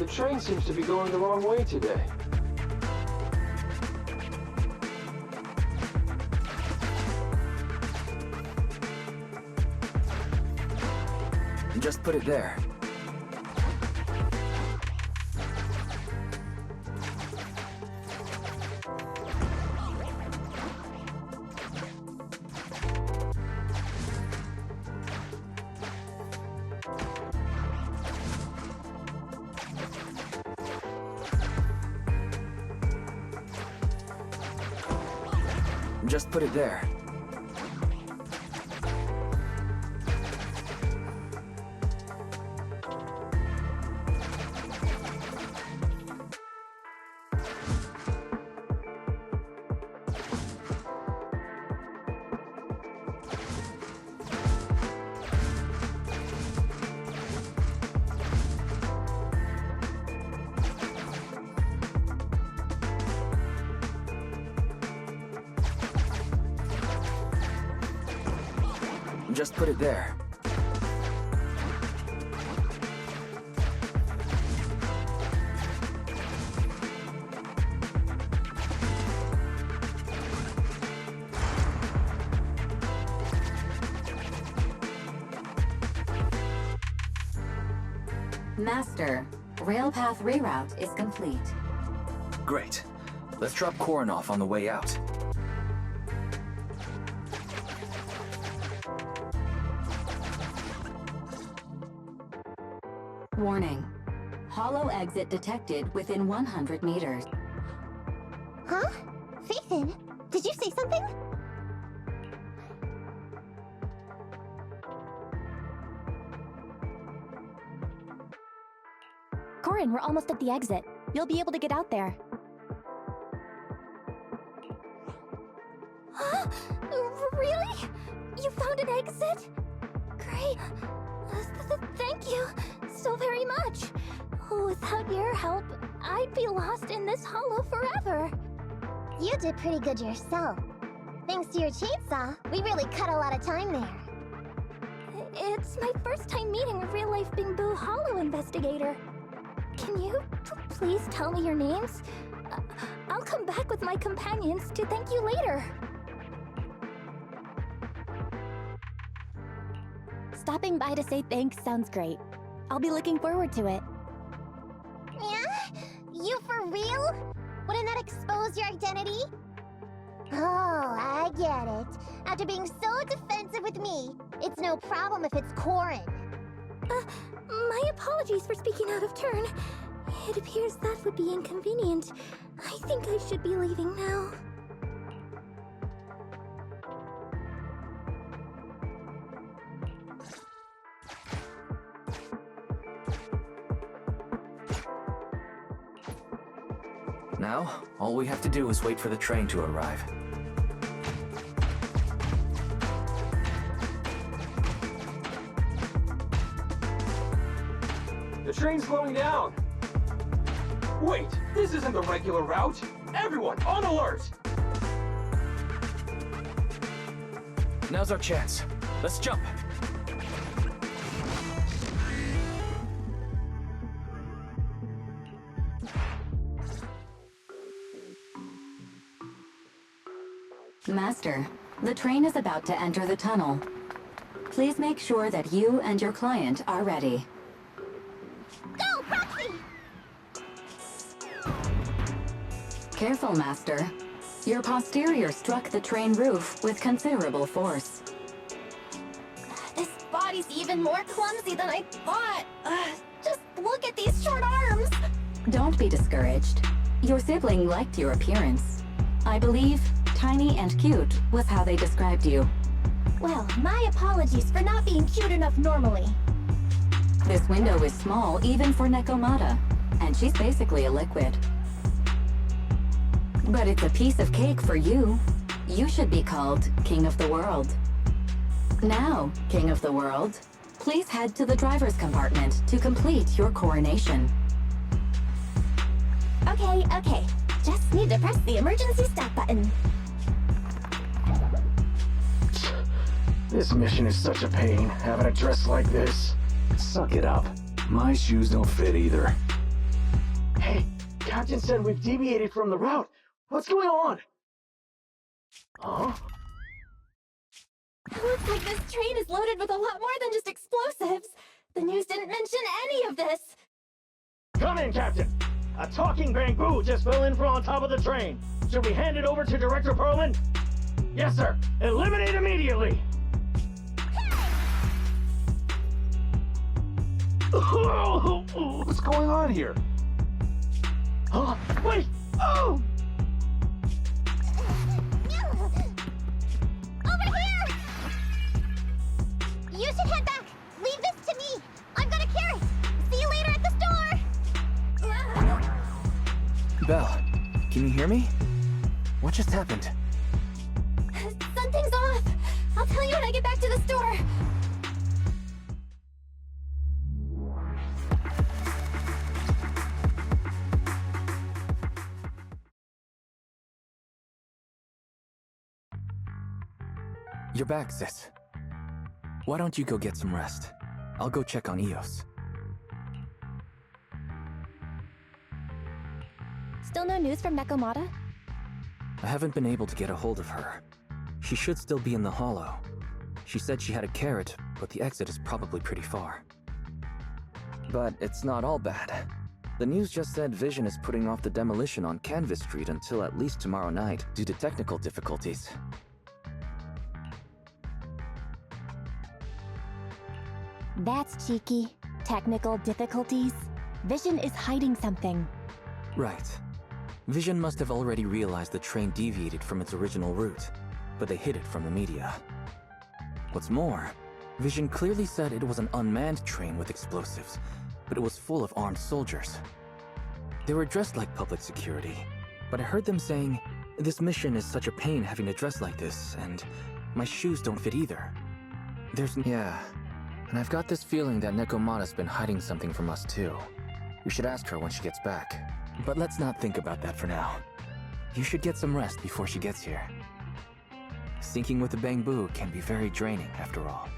The train seems to be going the wrong way today. Just put it there. Just put it there. Just put it there. Master, rail path reroute is complete. Great. Let's drop Corin off on the way out. Warning. Hollow exit detected within 100 meters. Huh? Phaethon, did you say something? Corin, we're almost at the exit. You'll be able to get out there. Huh? Really? You found an exit? Great. Thank you so very much. Without your help, I'd be lost in this hollow forever. You did pretty good yourself. Thanks to your chainsaw, we really cut a lot of time there. It's my first time meeting a real-life Bingbu Hollow investigator. Can you please tell me your names? I'll come back with my companions to thank you later. Stopping by to say thanks sounds great. I'll be looking forward to it. Yeah? You for real? Wouldn't that expose your identity? Oh, I get it. After being so defensive with me, it's no problem if it's Corin. My apologies for speaking out of turn. It appears that would be inconvenient. I think I should be leaving now. Now, all we have to do is wait for the train to arrive. The train's slowing down! Wait, this isn't the regular route! Everyone, on alert! Now's our chance. Let's jump! Master, the train is about to enter the tunnel. Please make sure that you and your client are ready. Go, Proxy! Careful, Master. Your posterior struck the train roof with considerable force. This body's even more clumsy than I thought. Just look at these short arms. Don't be discouraged. Your sibling liked your appearance. I believe tiny and cute was how they described you. Well, my apologies for not being cute enough normally. This window is small even for Nekomata, and she's basically a liquid. But it's a piece of cake for you. You should be called King of the World. Now, King of the World, please head to the driver's compartment to complete your coronation. Okay. Just need to press the emergency stop button. This mission is such a pain, having a dress like this. Suck it up. My shoes don't fit either. Captain said we've deviated from the route. What's going on? Huh? Looks like this train is loaded with a lot more than just explosives. The news didn't mention any of this. Come in, Captain. A talking bamboo just fell in from on top of the train. Should we hand it over to Director Perlman? Yes, sir. Eliminate immediately. What's going on here? Huh? Wait! Oh! Over here! You should head back. Leave this to me. I'm gonna carry. See you later at the store. Belle, can you hear me? What just happened? Something's off. I'll tell you when I get back to the store. You're back, sis. Why don't you go get some rest? I'll go check on Eos. Still no news from Nekomata? I haven't been able to get a hold of her. She should still be in the hollow. She said she had a carrot, but the exit is probably pretty far. But it's not all bad. The news just said Vision is putting off the demolition on Canvas Street until at least tomorrow night due to technical difficulties. That's cheeky. Technical difficulties. Vision is hiding something. Right. Vision must have already realized the train deviated from its original route, but they hid it from the media. What's more, Vision clearly said it was an unmanned train with explosives, but it was full of armed soldiers. They were dressed like public security, but I heard them saying, "This mission is such a pain having to dress like this, and my shoes don't fit either." Yeah, and I've got this feeling that Nekomata's been hiding something from us too. We should ask her when she gets back. But let's not think about that for now. You should get some rest before she gets here. Sinking with the bamboo can be very draining after all.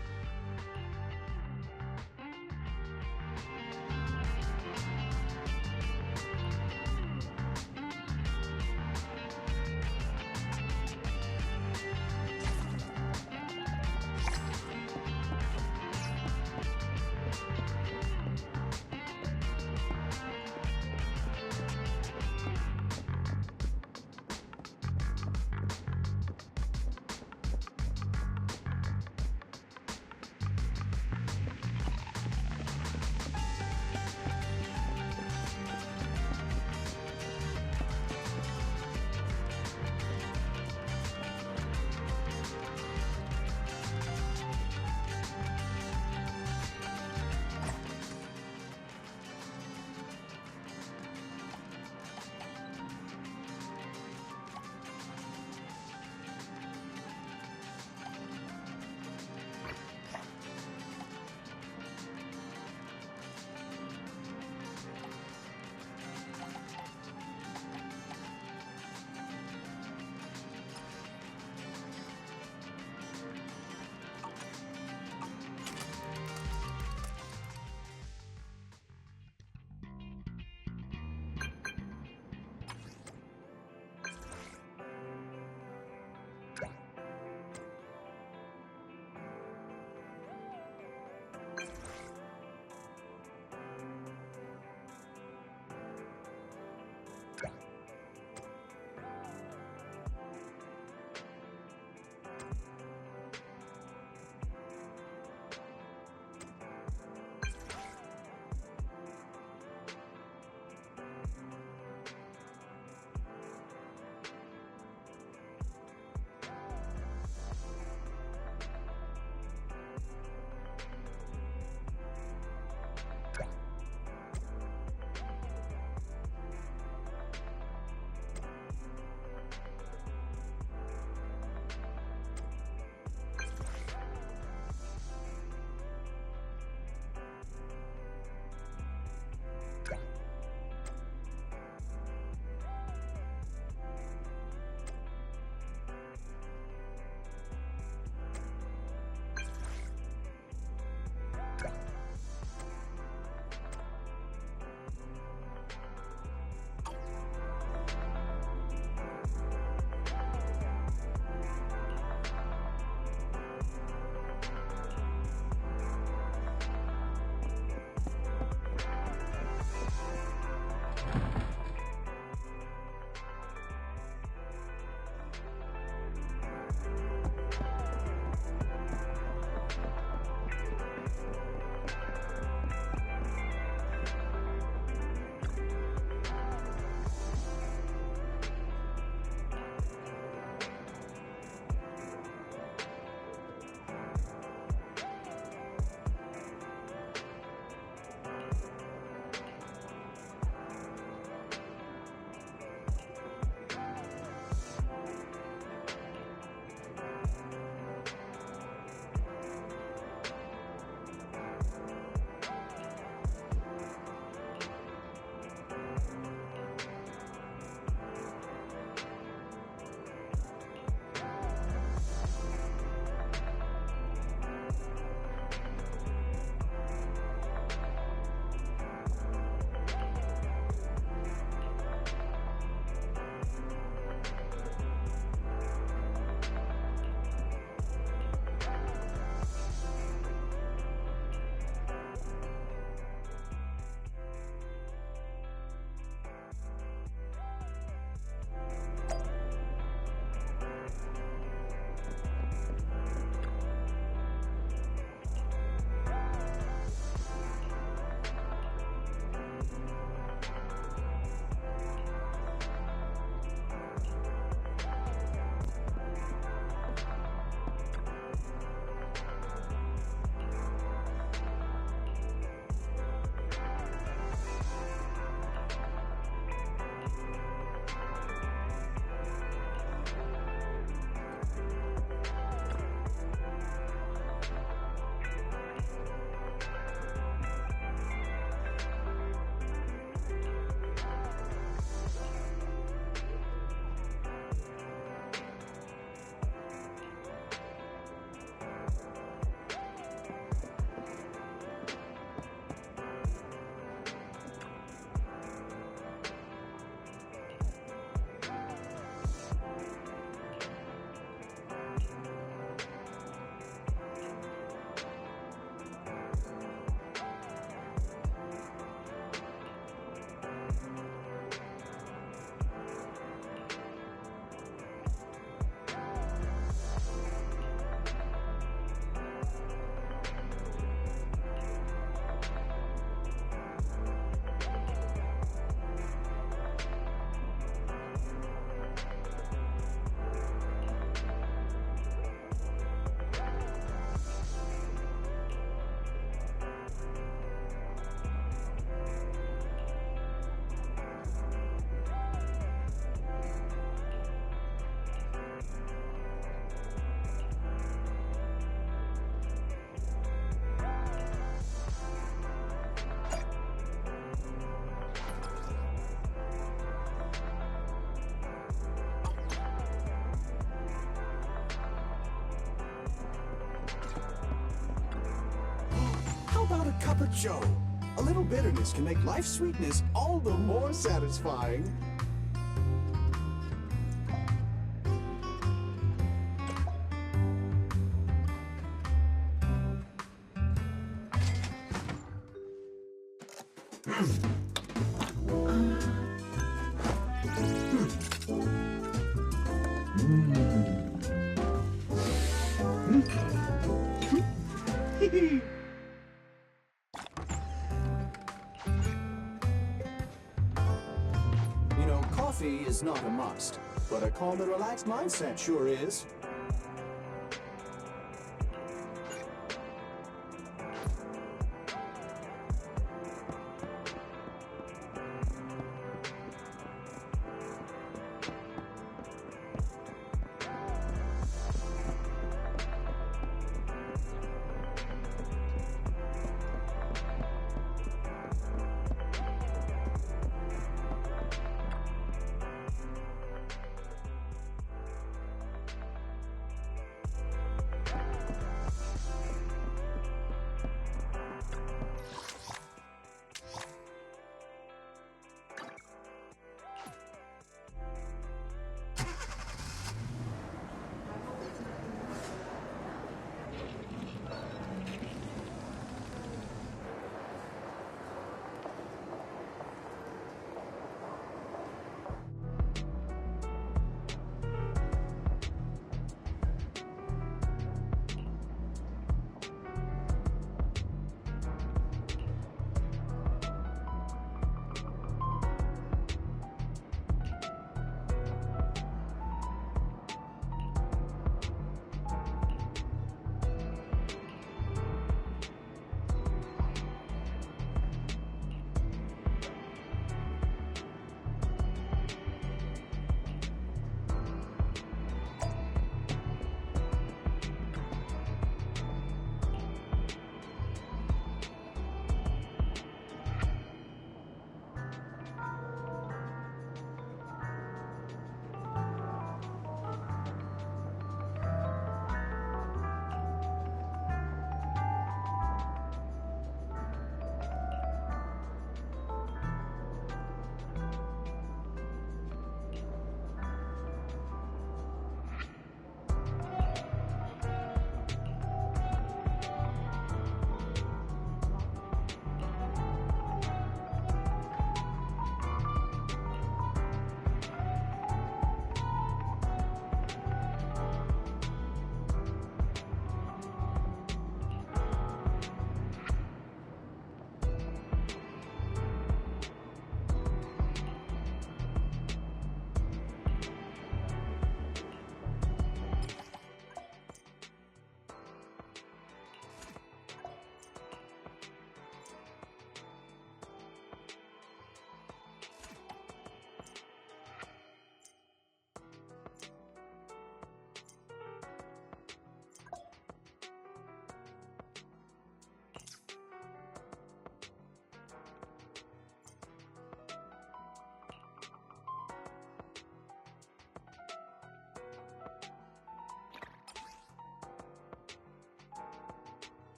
about a cup of joe? A little bitterness can make life's sweetness all the more satisfying. You know, coffee is not a must, but a calm and relaxed mindset sure is.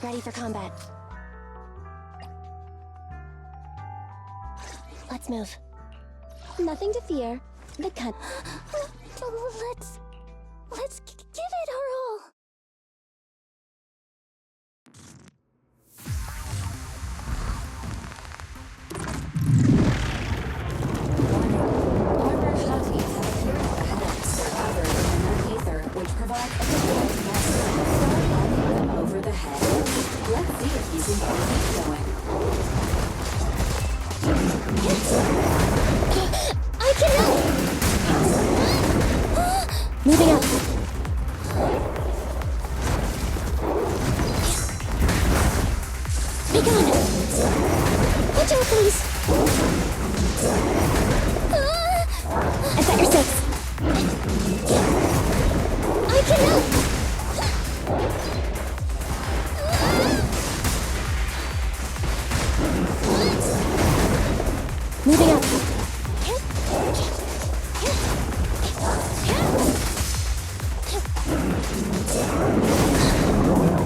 Ready for combat. Let's move. Nothing to fear. The cut. Let's give it our all. Armor shotties have appeared on connects or other inert ether, which provide a good Start running them over the head. Let's see if you can keep going. I can help! Moving up. Be gone! Watch out, please. I've got your six. I can help. Moving up.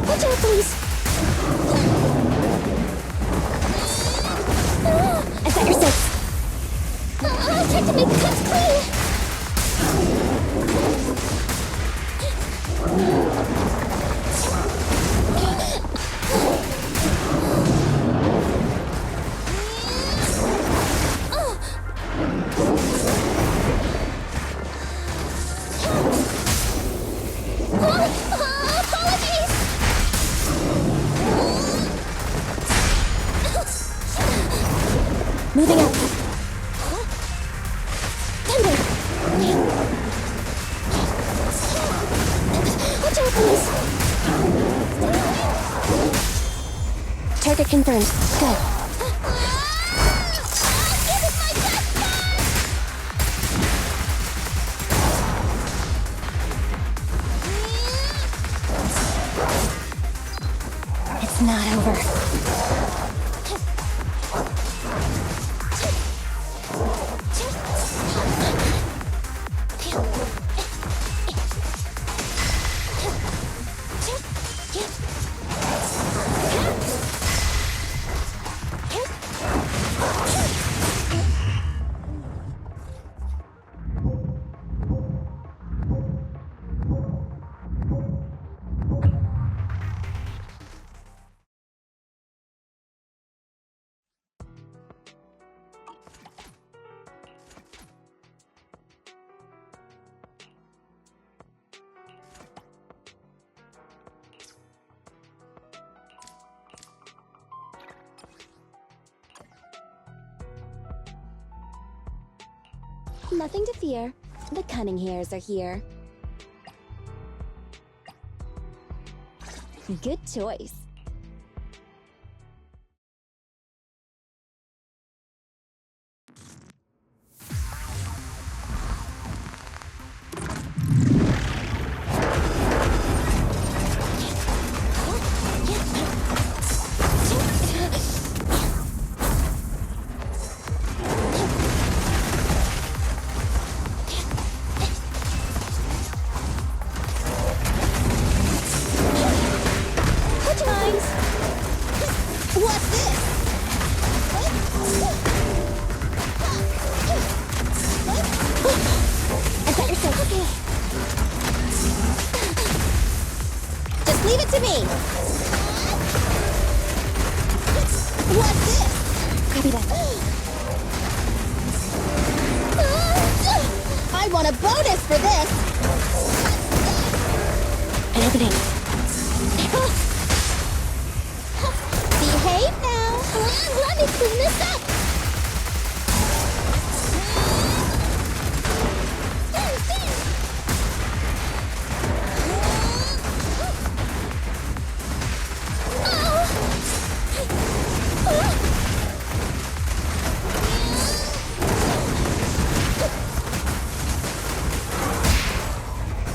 Watch out, please. I've got your six. I'll try to make the cuts clean. Moving up. Thunder! Watch out, please! Target confirmed. Go. Give it my best shot! It's not over. Nothing to fear. The cunning hairs are here. Good choice. What's this? I've got your six. Okay. Just leave it to me. What's this? Copy that. I want a bonus for this. An opening. Behave now! Let me clean this up!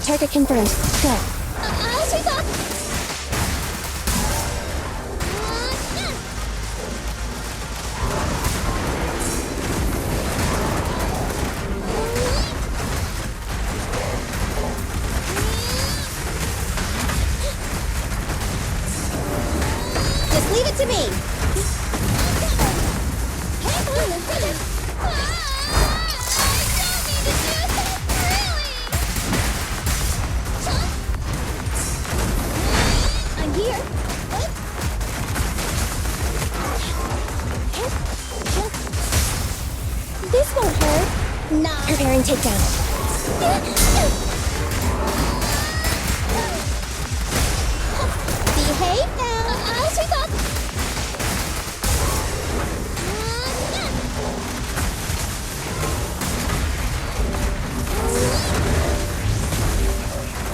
Target confirmed. Go. I'll sweep up! Just leave it to me! I'm here! This won't hurt. Nah. Preparing takedown. Behave now. I'll sweep up.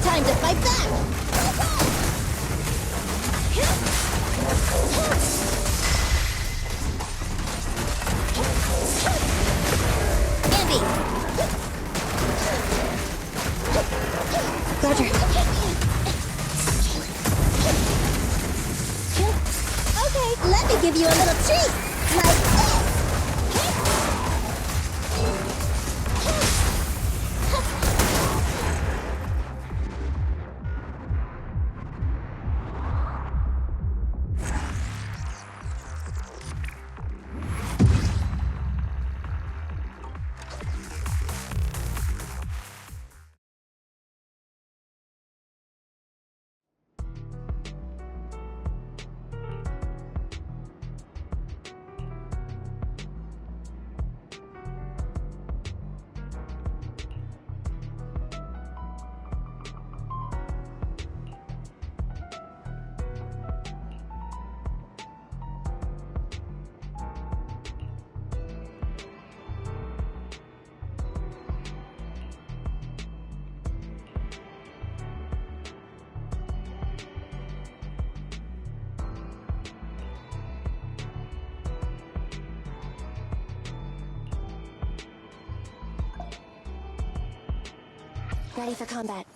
Time to fight back. give you a little treat! Like this! Ready for combat.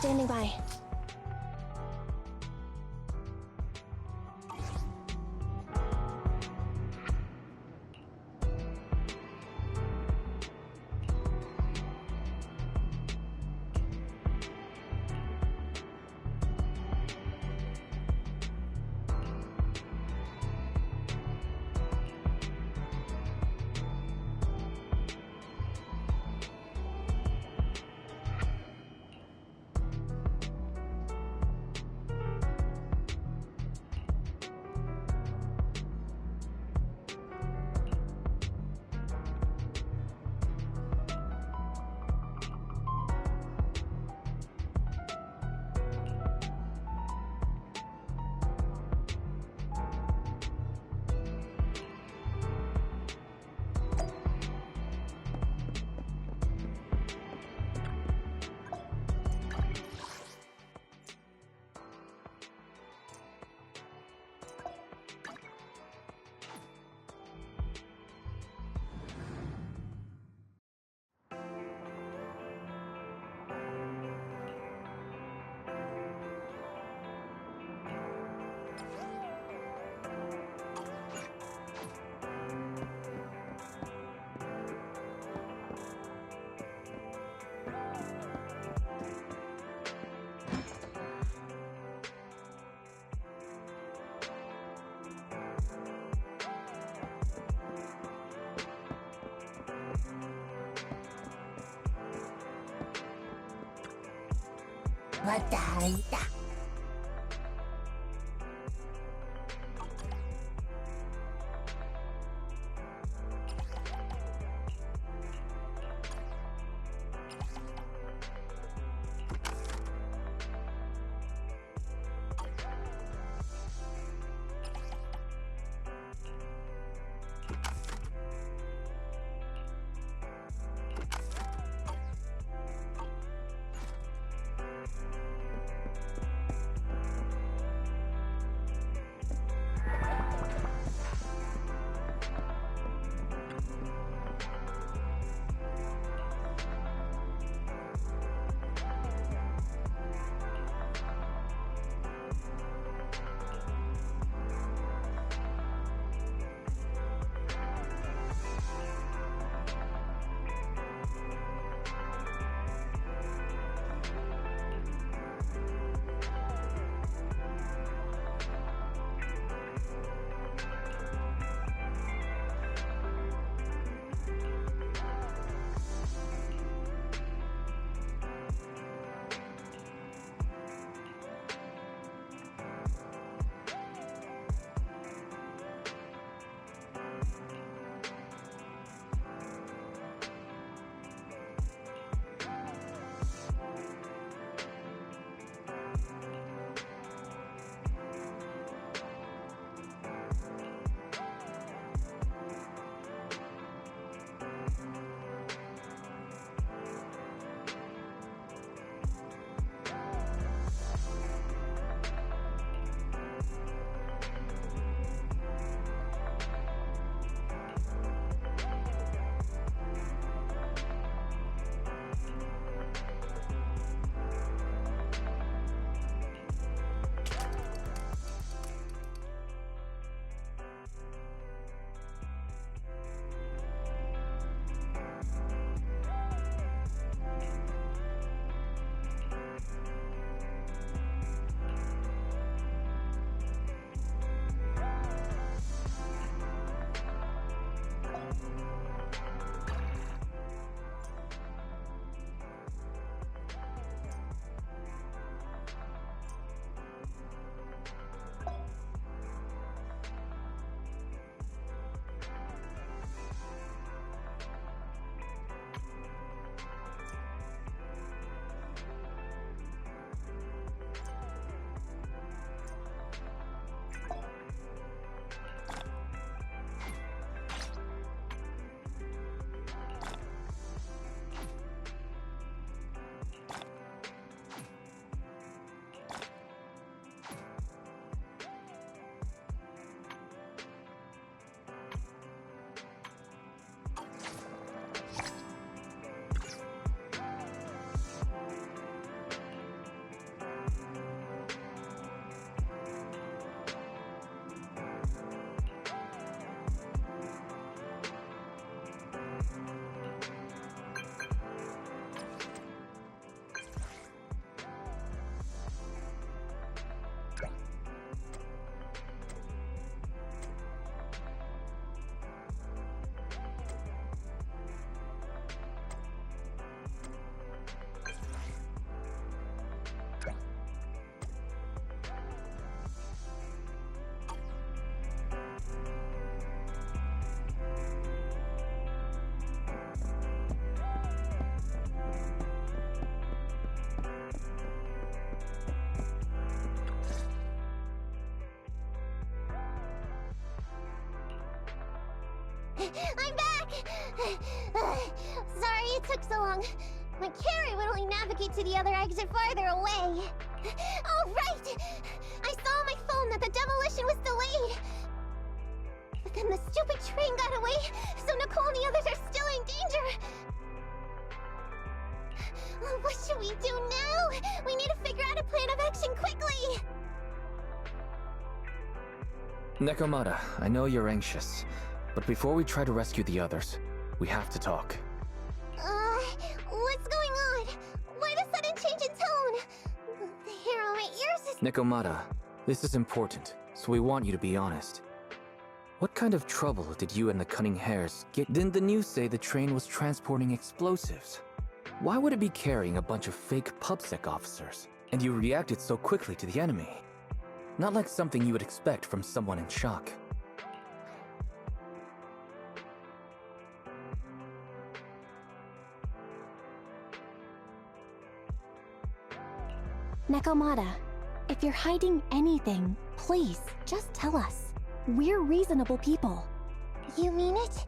Standing by. 왔다. I'm back! Sorry it took so long. My carry would only navigate to the other exit farther away. Oh, right! I saw on my phone that the demolition was delayed. But then the stupid train got away, so Nicole and the others are still in danger. What should we do now? We need to figure out a plan of action quickly! Nekomata, I know you're anxious, but before we try to rescue the others, we have to talk. What's going on? Why the sudden change in tone? The hair on my ears is... Nekomata, this is important, so we want you to be honest. What kind of trouble did you and the Cunning Hares get? Didn't the news say the train was transporting explosives? Why would it be carrying a bunch of fake PubSec officers? And you reacted so quickly to the enemy. Not like something you would expect from someone in shock. Nekomata, if you're hiding anything, please, just tell us. We're reasonable people. You mean it?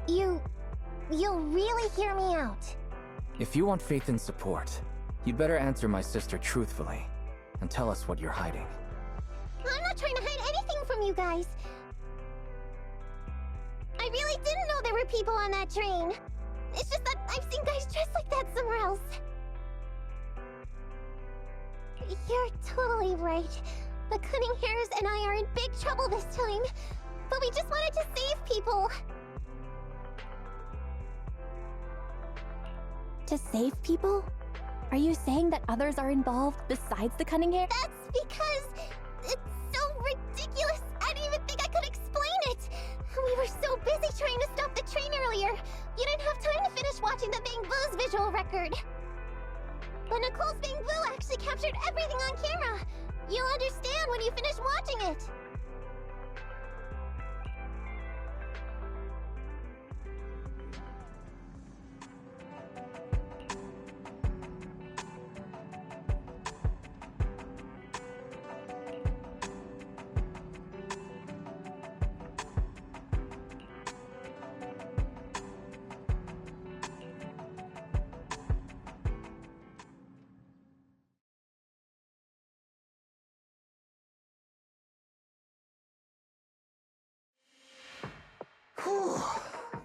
You'll really hear me out. If you want faith and support, you'd better answer my sister truthfully and tell us what you're hiding. I'm not trying to hide anything from you guys. I really didn't know there were people on that train. It's just that I've seen guys dressed like that somewhere else. You're totally right. The Cunning Hares and I are in big trouble this time. But we just wanted to save people. To save people? Are you saying that others are involved besides the Cunning Hares? That's because it's so ridiculous. I didn't even think I could explain it. We were so busy trying to stop the train earlier. You didn't have time to finish watching the Bang Boo's visual record. But Nicole's Bang Boo actually captured everything on camera. You'll understand when you finish watching it.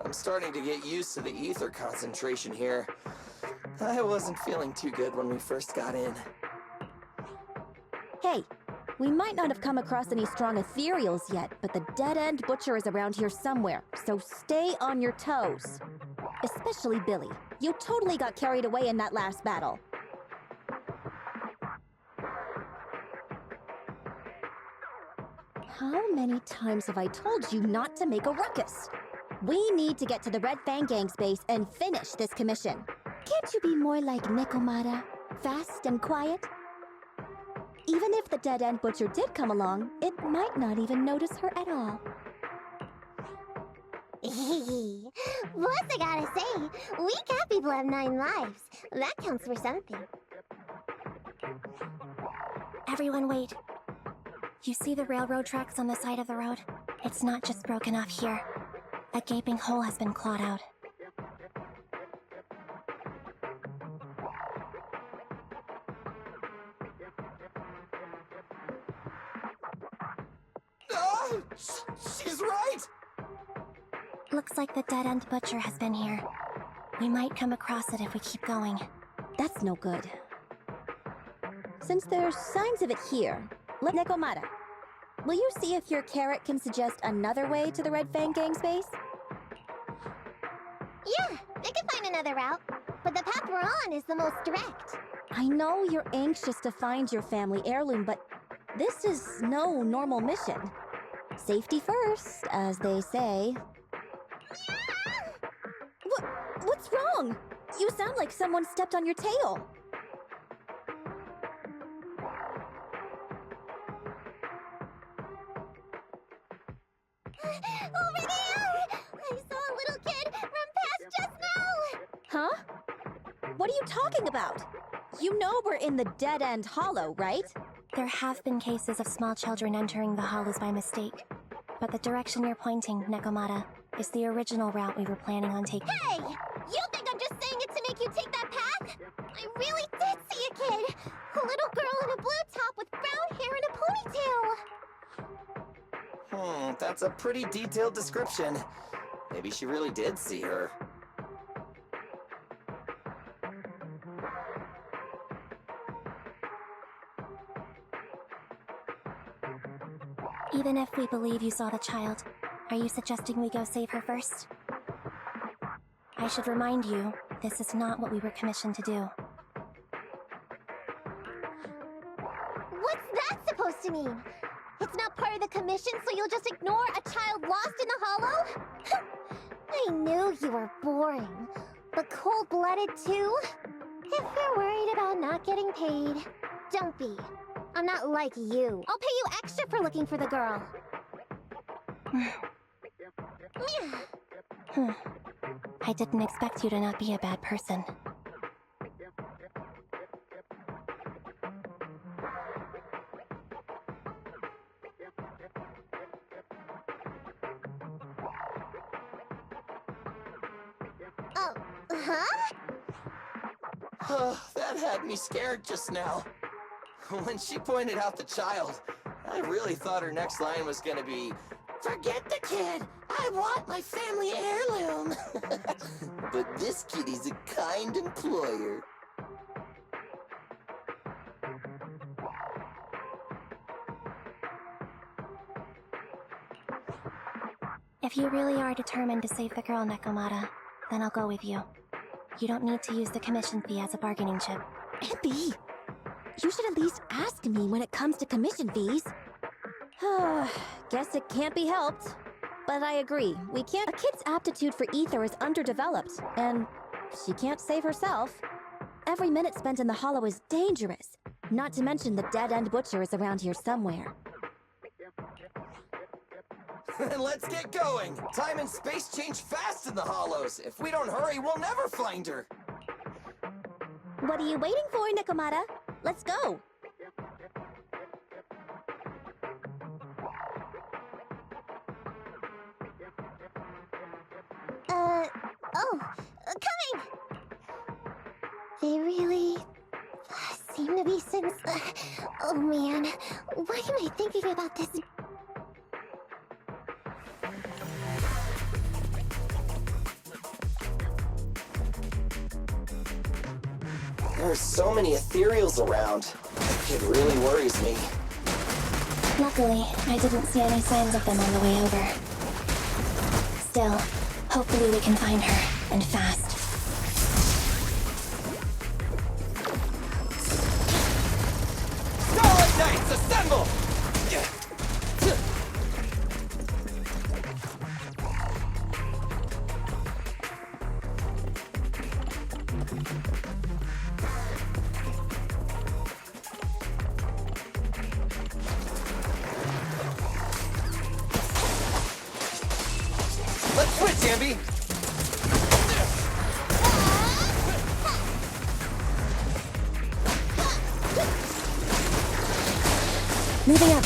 I'm starting to get used to the ether concentration here. I wasn't feeling too good when we first got in. Hey, we might not have come across any strong ethereals yet, but the dead-end butcher is around here somewhere, so stay on your toes. Especially Billy. You totally got carried away in that last battle. How many times have I told you not to make a ruckus? We need to get to the Red Fang Gang's base and finish this commission. Can't you be more like Nekomata? Fast and quiet? Even if the dead-end butcher did come along, it might not even notice her at all. Plus, I gotta say, we cat people have 9 lives. That counts for something. Everyone wait. You see the railroad tracks on the side of the road? It's not just broken off here. A gaping hole has been clawed out. She's right! Looks like the dead-end butcher has been here. We might come across it if we keep going. That's no good. Since there's signs of it here, let Nekomata. Will you see if your carrot can suggest another way to the Red Fang Gang's base? Yeah, I can find another route. But the path we're on is the most direct. I know you're anxious to find your family heirloom, but this is no normal mission. Safety first, as they say. What's wrong? You sound like someone stepped on your tail. Over there! I saw a little kid run past just now! Huh? What are you talking about? You know we're in the dead-end hollow, right? There have been cases of small children entering the hollows by mistake. But the direction you're pointing, Nekomata, is the original route we were planning on taking. Hey! You think I'm just saying it to make you take that path? I really did see a kid! A little girl in a blue top with brown hair and a ponytail! That's a pretty detailed description. Maybe she really did see her. Even if we believe you saw the child, are you suggesting we go save her first? I should remind you, this is not what we were commissioned to do. What's that supposed to mean? It's not part of the commission, so you'll just ignore a child lost in the hollow? I knew you were boring, but cold-blooded too? If you're worried about not getting paid, don't be. I'm not like you. I'll pay you extra for looking for the girl. I didn't expect you to not be a bad person. Oh, huh? That had me scared just now. When she pointed out the child, I really thought her next line was gonna be, "Forget the kid! I want my family heirloom!" But this kitty's a kind employer. If you really are determined to save the girl, Nekomata, then I'll go with you. You don't need to use the commission fee as a bargaining chip. Epi, you should at least ask me when it comes to commission fees. Guess it can't be helped. But I agree, we can't— A kid's aptitude for ether is underdeveloped, and she can't save herself. Every minute spent in the hollow is dangerous. Not to mention the dead-end butcher is around here somewhere. Let's get going! Time and space change fast in the hollows. If we don't hurry, we'll never find her. What are you waiting for, Nekomata? Let's go! Coming! They really seem to be since... oh man, why am I thinking about this? There are so many ethereals around. It really worries me. Luckily, I didn't see any signs of them on the way over. Still, hopefully we can find her, and fast. Starlight Knights, assemble! Let's quit, Jambi! Moving up.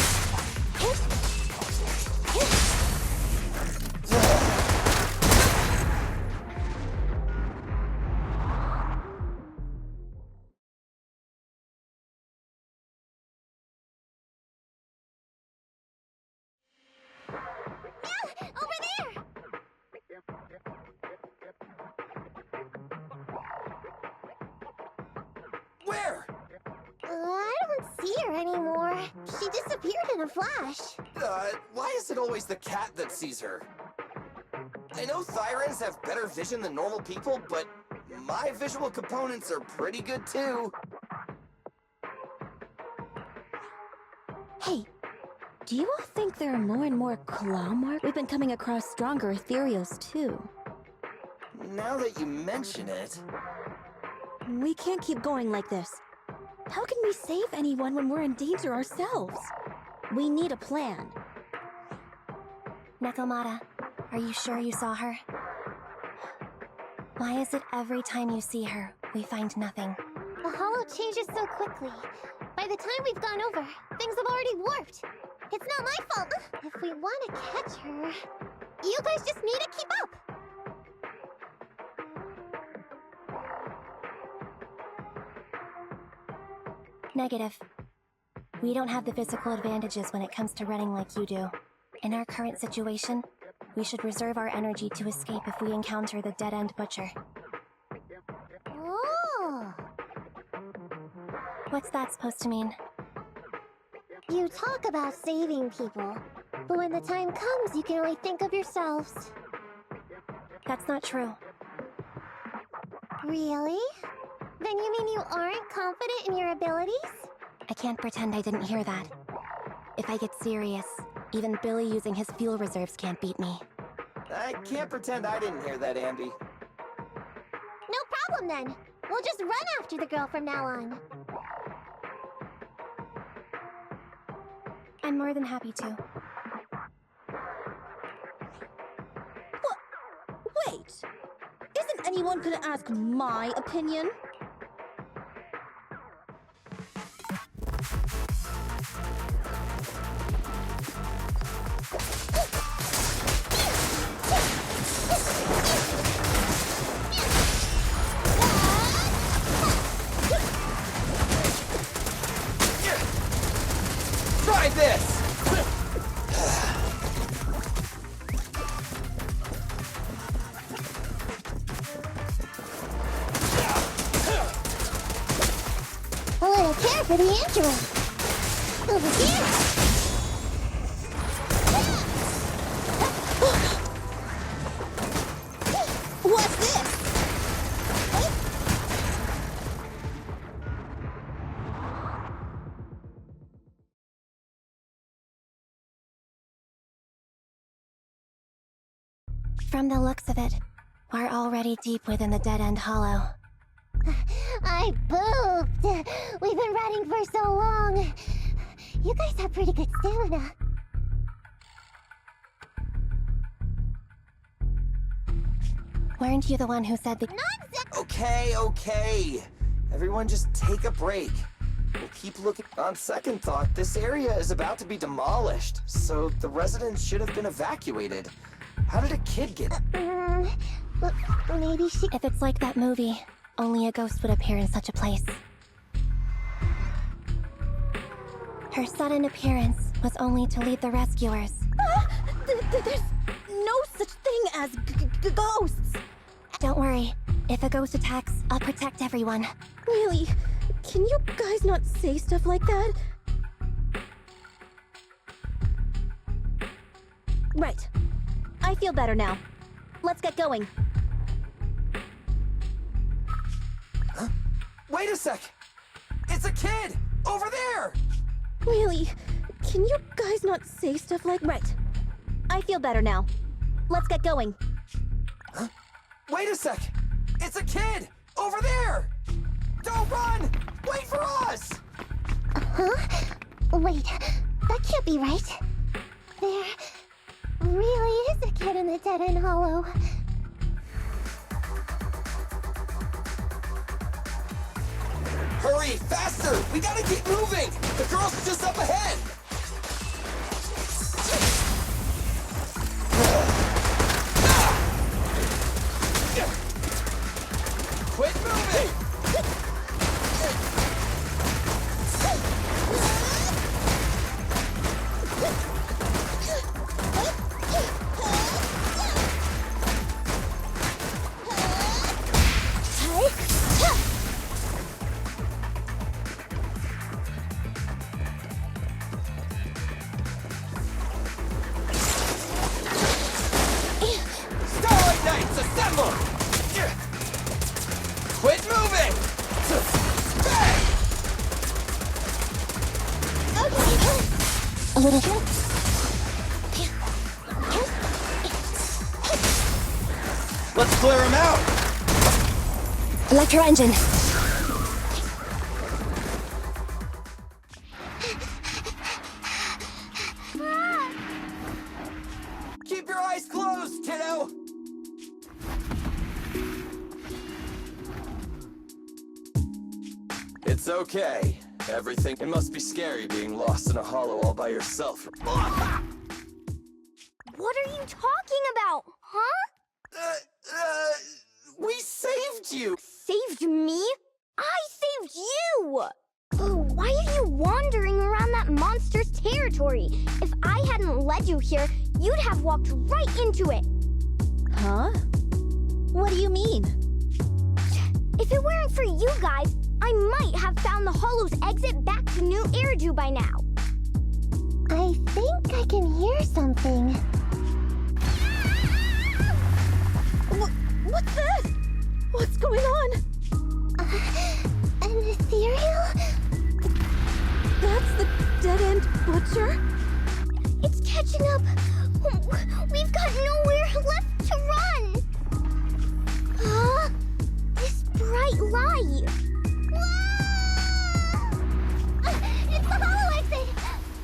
Over there! Where? I don't see her anymore. She disappeared in a flash. Why is it always the cat that sees her? I know Thyrans have better vision than normal people, but my visual components are pretty good too. Hey, do you all think there are more and more claw marks? We've been coming across stronger ethereals too. Now that you mention it... We can't keep going like this. How can we save anyone when we're in danger ourselves? We need a plan. Nekomata, are you sure you saw her? Why is it every time you see her, we find nothing? The hollow changes so quickly. By the time we've gone over, things have already warped. It's not my fault. If we want to catch her... You guys just need to keep up! Negative. We don't have the physical advantages when it comes to running like you do. In our current situation, we should reserve our energy to escape if we encounter the dead-end butcher. Oh! What's that supposed to mean? You talk about saving people, but when the time comes, you can only think of yourselves. That's not true. Really? Then you mean you aren't confident in your abilities? I can't pretend I didn't hear that. If I get serious, even Billy using his fuel reserves can't beat me. I can't pretend I didn't hear that, Andy. No problem then. We'll just run after the girl from now on. I'm more than happy to. Wait! Isn't anyone gonna ask my opinion? Try this! A little care for the android. Over here. What's this? From the looks of it, we're already deep within the dead-end hollow. I pooped. We've been running for so long. You guys have pretty good stamina. Weren't you the one who said the— Nonsense! Okay. Everyone just take a break. We'll keep looking. On second thought, this area is about to be demolished, so the residents should have been evacuated. How did a kid get... Maybe she... If it's like that movie, only a ghost would appear in such a place. Her sudden appearance was only to lead the rescuers. There's no such thing as ghosts! Don't worry. If a ghost attacks, I'll protect everyone. Really? Can you guys not say stuff like that? Right. I feel better now. Let's get going. Huh? Wait a sec! It's a kid! Over there! Really? Can you guys not say stuff like— Right. I feel better now. Let's get going. Huh? Wait a sec! It's a kid! Over there! Don't run! Wait for us! Huh? Wait, that can't be right. There really is a kid in the dead-end hollow. Hurry, faster! We gotta keep moving! The girl's just up ahead! Quit moving! Starlight Knights, assemble! Quit moving! Bang! A little. Let's clear him out! Electro engine. Keep your eyes closed, kiddo! It's okay. Everything. It must be scary being lost in a hollow all by yourself. What are you talking about? you! Saved me? I saved you! Oh, why are you wandering around that monster's territory? If I hadn't led you here, you'd have walked right into it. Huh? What do you mean? If it weren't for you guys, I might have found the Hollow's exit back to New Eridu by now. I think I can hear something. What's that? What's going on? An ethereal? That's the dead-end butcher? It's catching up. We've got nowhere left to run. This bright light. Whoa! It's the Hollow exit.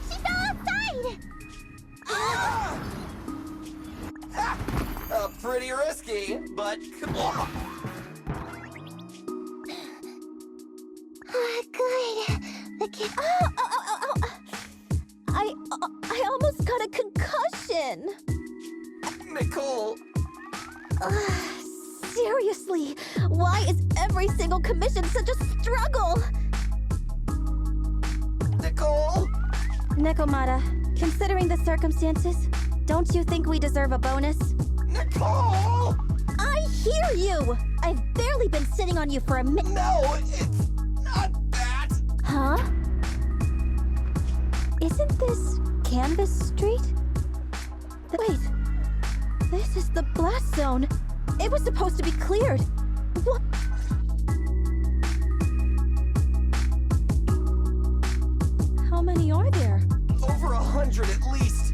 She fell outside. Pretty risky, but come on. Good. The kid. I almost got a concussion. Nicole, Seriously, why is every single commission such a struggle? Nicole! Nekomata, considering the circumstances, don't you think we deserve a bonus? Nicole! I hear you! I've barely been sitting on you for a minute. No, it's not that. Huh? Isn't this Canvas Street? Wait, this is the blast zone. It was supposed to be cleared. What? How many are there? Over 100 at least.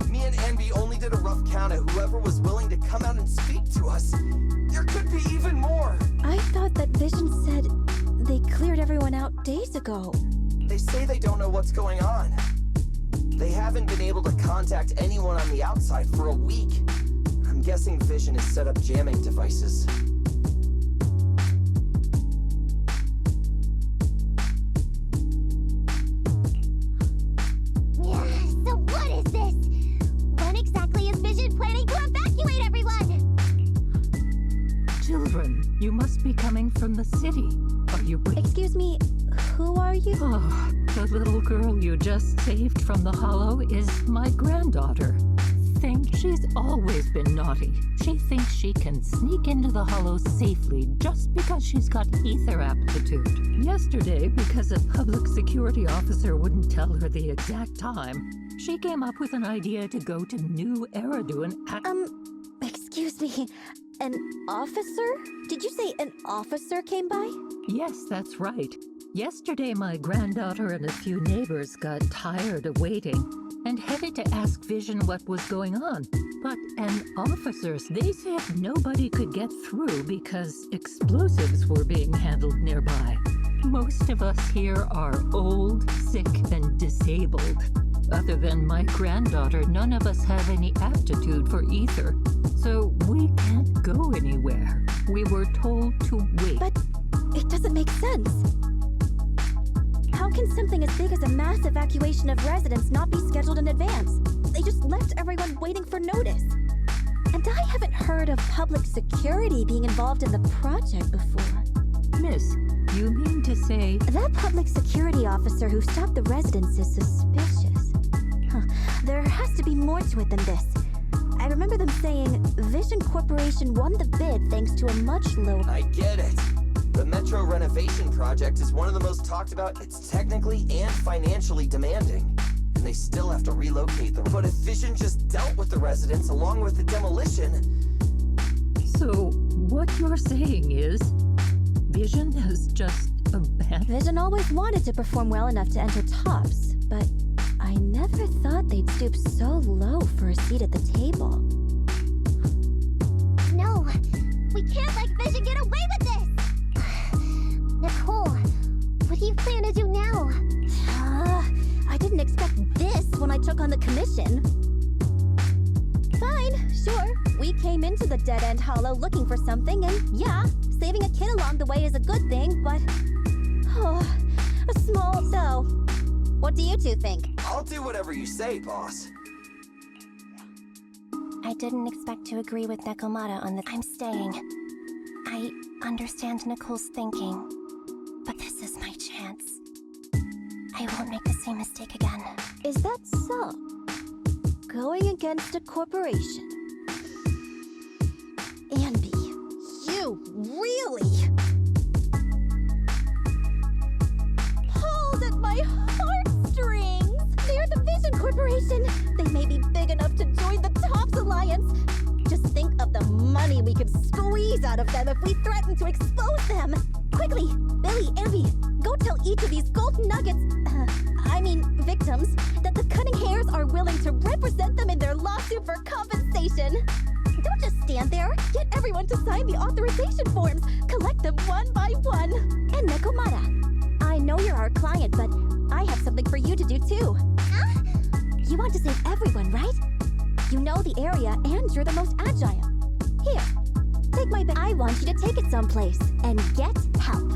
Me and Envy only did a rough count of whoever was willing to come out and speak to us. There could be even more. I thought that Vision said they cleared everyone out days ago. They say they don't know what's going on. They haven't been able to contact anyone on the outside for a week. I'm guessing Vision has set up jamming devices. So what is this? When exactly is Vision planning to evacuate everyone? Children, you must be coming from the city. Are you Excuse me, who are you? Oh, the little girl you just saved from the Hollow is my granddaughter. She's always been naughty. She thinks she can sneak into the Hollow safely just because she's got ether aptitude. Yesterday, because a public security officer wouldn't tell her the exact time, she came up with an idea to go to New Eridu and Excuse me, an officer? Did you say an officer came by? Yes, that's right. Yesterday, my granddaughter and a few neighbors got tired of waiting and headed to ask Vision what was going on. But officers, they said nobody could get through because explosives were being handled nearby. Most of us here are old, sick, and disabled. Other than my granddaughter, none of us have any aptitude for ether. So we can't go anywhere. We were told to wait. But it doesn't make sense. How can something as big as a mass evacuation of residents not be scheduled in advance? They just left everyone waiting for notice. And I haven't heard of public security being involved in the project before. Miss, you mean to say... That public security officer who stopped the residents is suspicious. There has to be more to it than this. I remember them saying Vision Corporation won the bid thanks to a much lower... I get it. The Metro renovation project is one of the most talked about. It's technically and financially demanding, and they still have to relocate them. But if Vision just dealt with the residents along with the demolition... So, what you're saying is, Vision has just abandoned... Vision always wanted to perform well enough to enter tops, but I never thought they'd stoop so low for a seat at the table. No, we can't let Vision get away with this! Nicole, what do you plan to do now? I didn't expect this when I took on the commission. Fine, sure. We came into the dead-end Hollow looking for something, and yeah, saving a kid along the way is a good thing, but... a small... So, what do you two think? I'll do whatever you say, boss. I didn't expect to agree with Nekomata on the... I'm staying. understand Nicole's thinking, but this is my chance. I won't make the same mistake again. Is that so? Going against a corporation? Anby, you really pulled at my heartstrings! They're the Vision Corporation! They may be big enough to join the TOPS Alliance! Just think of the money we could squeeze out of them if we threaten to expose them! Quickly, Billy, Anby, go tell each of these gold nuggets, victims, that the Cunning Hares are willing to represent them in their lawsuit for compensation. Don't just stand there. Get everyone to sign the authorization forms. Collect them one by one. And Nekomata, I know you're our client, but I have something for you to do too. Huh? You want to save everyone, right? You know the area and you're the most agile. Here, take my bag. I want you to take it someplace and get help.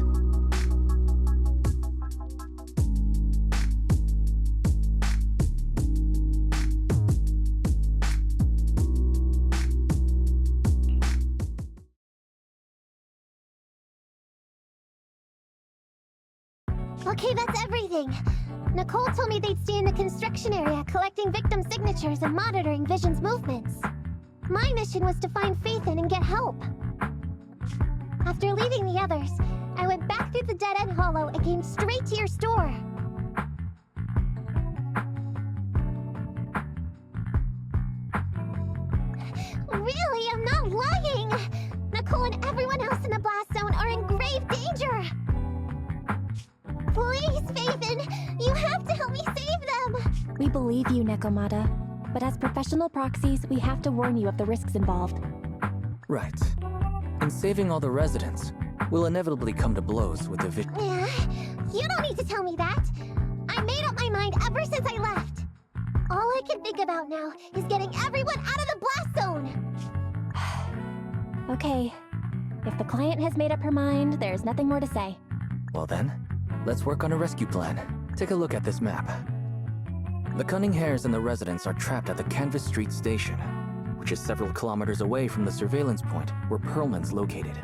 Okay, that's everything. Nicole told me they'd stay in the construction area, collecting victim signatures and monitoring Vision's movements. My mission was to find Faithin and get help. After leaving the others, I went back through the dead-end hollow and came straight to your store. Really, I'm not lying! Nicole and everyone else in the blast zone are in grave danger! Please, Faithin! You have to help me save them! We believe you, Nekomata. But as professional proxies, we have to warn you of the risks involved. Right. In saving all the residents, we'll inevitably come to blows with the Vision. Yeah, you don't need to tell me that. I made up my mind ever since I left. All I can think about now is getting everyone out of the blast zone! Okay. If the client has made up her mind, there's nothing more to say. Well then, let's work on a rescue plan. Take a look at this map. The Cunning Hares and the residents are trapped at the Canvas Street station, which is several kilometers away from the surveillance point where Perlman's located.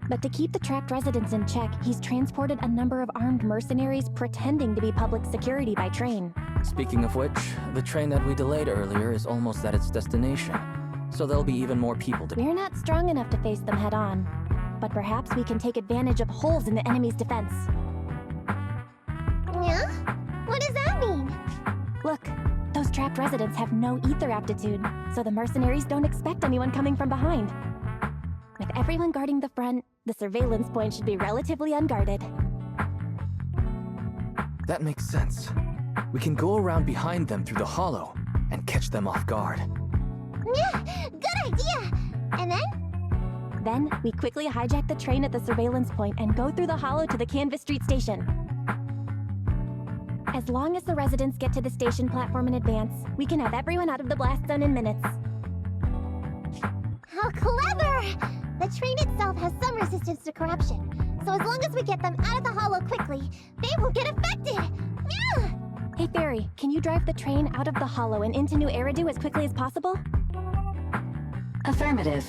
But to keep the trapped residents in check, he's transported a number of armed mercenaries pretending to be public security by train. Speaking of which, the train that we delayed earlier is almost at its destination, so there'll be even more people to... We're not strong enough to face them head on, but perhaps we can take advantage of holes in the enemy's defense. Yeah? What does that mean? Look, those trapped residents have no ether aptitude, so the mercenaries don't expect anyone coming from behind. With everyone guarding the front, the surveillance point should be relatively unguarded. That makes sense. We can go around behind them through the hollow and catch them off guard. Yeah, good idea! And then? Then, we quickly hijack the train at the surveillance point and go through the hollow to the Canvas Street station. As long as the residents get to the station platform in advance, we can have everyone out of the blast zone in minutes. How clever! The train itself has some resistance to corruption, so as long as we get them out of the hollow quickly, they won't get affected! Yeah! Hey Fairy, can you drive the train out of the hollow and into New Eridu as quickly as possible? Affirmative.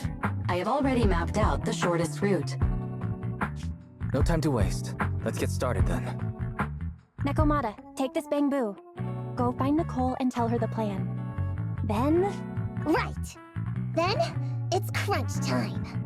I have already mapped out the shortest route. No time to waste. Let's get started then. Nekomata, take this bamboo. Go find Nicole and tell her the plan. Then... Right! Then, it's crunch time.